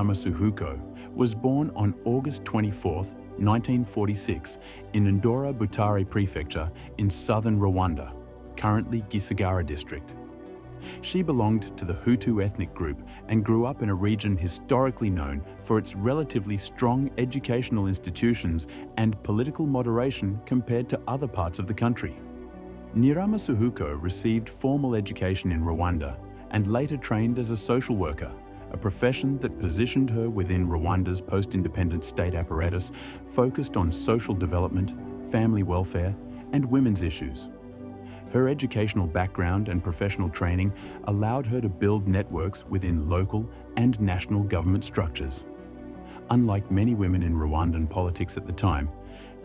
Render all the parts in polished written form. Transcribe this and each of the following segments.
Nyiramasuhuko was born on August 24, 1946, in Ndora Butare Prefecture in southern Rwanda, currently Gisagara district. She belonged to the Hutu ethnic group and grew up in a region historically known for its relatively strong educational institutions and political moderation compared to other parts of the country. Nyiramasuhuko received formal education in Rwanda and later trained as a social worker, a profession that positioned her within Rwanda's post-independent state apparatus focused on social development, family welfare, and women's issues. Her educational background and professional training allowed her to build networks within local and national government structures. Unlike many women in Rwandan politics at the time,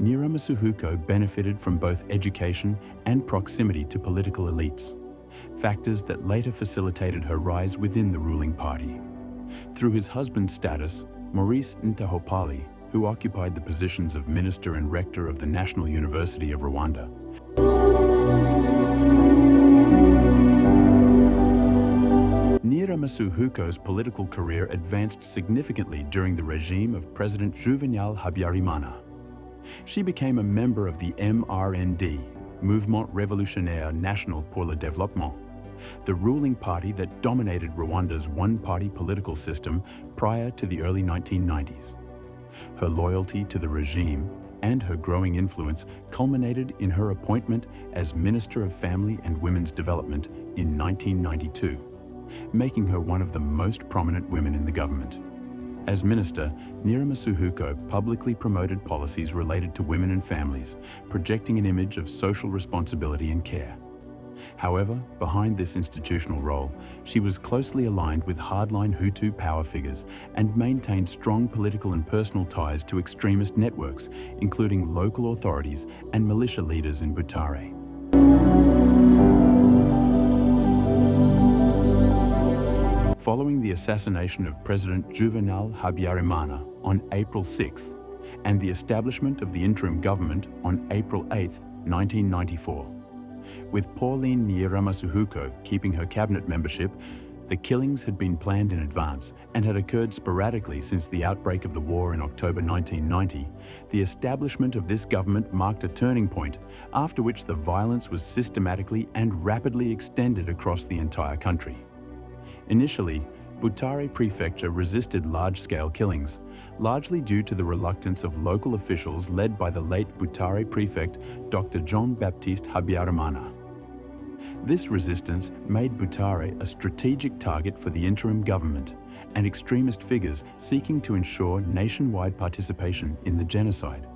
Nyiramasuhuko benefited from both education and proximity to political elites, factors that later facilitated her rise within the ruling party. Through his husband's status, Maurice Ntahopali, who occupied the positions of minister and rector of the National University of Rwanda, Nyiramasuhuko's political career advanced significantly during the regime of President Juvenal Habyarimana. She became a member of the MRND, Mouvement Révolutionnaire National pour le Développement, the ruling party that dominated Rwanda's one-party political system prior to the early 1990s. Her loyalty to the regime and her growing influence culminated in her appointment as Minister of Family and Women's Development in 1992, making her one of the most prominent women in the government. As minister, Nyiramasuhuko publicly promoted policies related to women and families, projecting an image of social responsibility and care. However, behind this institutional role, she was closely aligned with hardline Hutu power figures and maintained strong political and personal ties to extremist networks, including local authorities and militia leaders in Butare. Following the assassination of President Juvenal Habyarimana on April 6th and the establishment of the interim government on April 8, 1994, with Pauline Nyiramasuhuko keeping her cabinet membership, the killings had been planned in advance and had occurred sporadically since the outbreak of the war in October 1990. The establishment of this government marked a turning point, after which the violence was systematically and rapidly extended across the entire country. Initially, Butare Prefecture resisted large-scale killings, largely due to the reluctance of local officials led by the late Butare Prefect Dr. Jean-Baptiste Habyarimana. This resistance made Butare a strategic target for the interim government and extremist figures seeking to ensure nationwide participation in the genocide.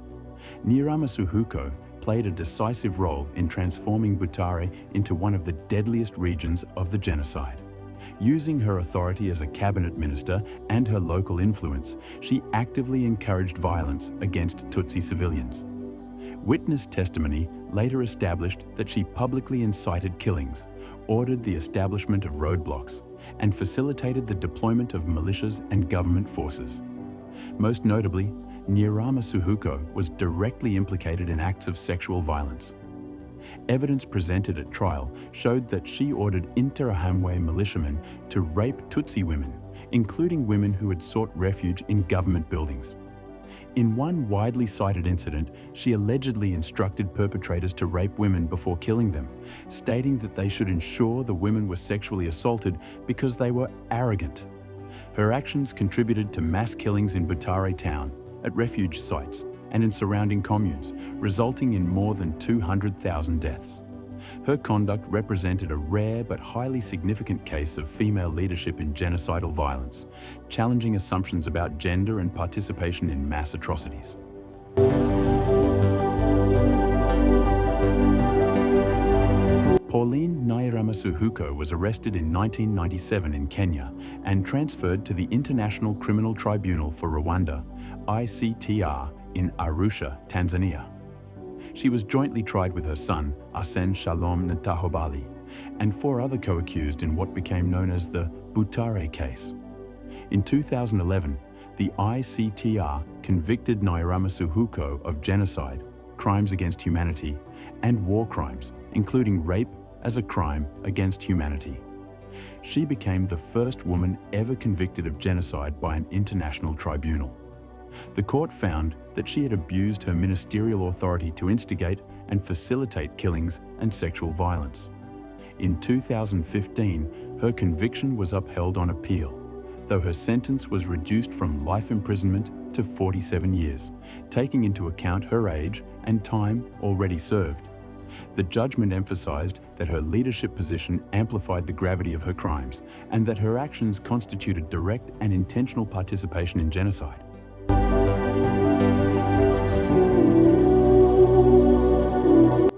Nyiramasuhuko played a decisive role in transforming Butare into one of the deadliest regions of the genocide. Using her authority as a cabinet minister and her local influence, she actively encouraged violence against Tutsi civilians. Witness testimony later established that she publicly incited killings, ordered the establishment of roadblocks, and facilitated the deployment of militias and government forces. Most notably, Nyiramasuhuko was directly implicated in acts of sexual violence. Evidence presented at trial showed that she ordered Interahamwe militiamen to rape Tutsi women, including women who had sought refuge in government buildings. In one widely cited incident, she allegedly instructed perpetrators to rape women before killing them, stating that they should ensure the women were sexually assaulted because they were arrogant. Her actions contributed to mass killings in Butare town, at refuge sites, and in surrounding communes, resulting in more than 200,000 deaths. Her conduct represented a rare but highly significant case of female leadership in genocidal violence, challenging assumptions about gender and participation in mass atrocities. Pauline Nyiramasuhuko was arrested in 1997 in Kenya and transferred to the International Criminal Tribunal for Rwanda, ICTR, in Arusha, Tanzania. She was jointly tried with her son, Ascension Ntahopali, and 4 other co-accused in what became known as the Butare case. In 2011, the ICTR convicted Nyiramasuhuko of genocide, crimes against humanity, and war crimes, including rape as a crime against humanity. She became the first woman ever convicted of genocide by an international tribunal. The court found that she had abused her ministerial authority to instigate and facilitate killings and sexual violence. In 2015, her conviction was upheld on appeal, though her sentence was reduced from life imprisonment to 47 years, taking into account her age and time already served. The judgment emphasized that her leadership position amplified the gravity of her crimes and that her actions constituted direct and intentional participation in genocide.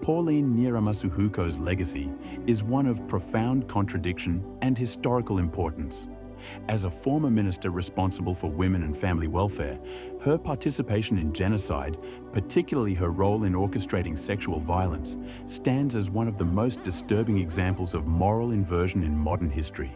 Pauline Nyiramasuhuko's legacy is one of profound contradiction and historical importance. As a former minister responsible for women and family welfare, her participation in genocide, particularly her role in orchestrating sexual violence, stands as one of the most disturbing examples of moral inversion in modern history.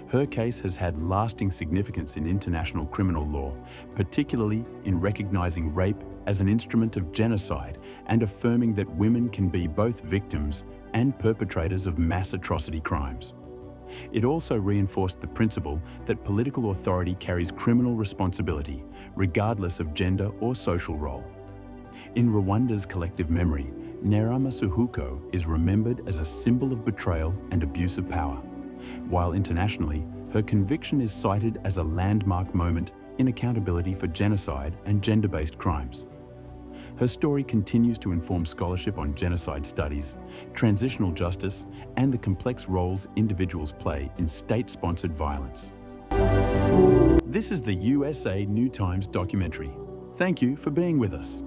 Her case has had lasting significance in international criminal law, particularly in recognizing rape as an instrument of genocide and affirming that women can be both victims and perpetrators of mass atrocity crimes. It also reinforced the principle that political authority carries criminal responsibility, regardless of gender or social role. In Rwanda's collective memory, Nyiramasuhuko is remembered as a symbol of betrayal and abuse of power, while internationally, her conviction is cited as a landmark moment in accountability for genocide and gender-based crimes. Her story continues to inform scholarship on genocide studies, transitional justice, and the complex roles individuals play in state-sponsored violence. This is the USA New Times documentary. Thank you for being with us.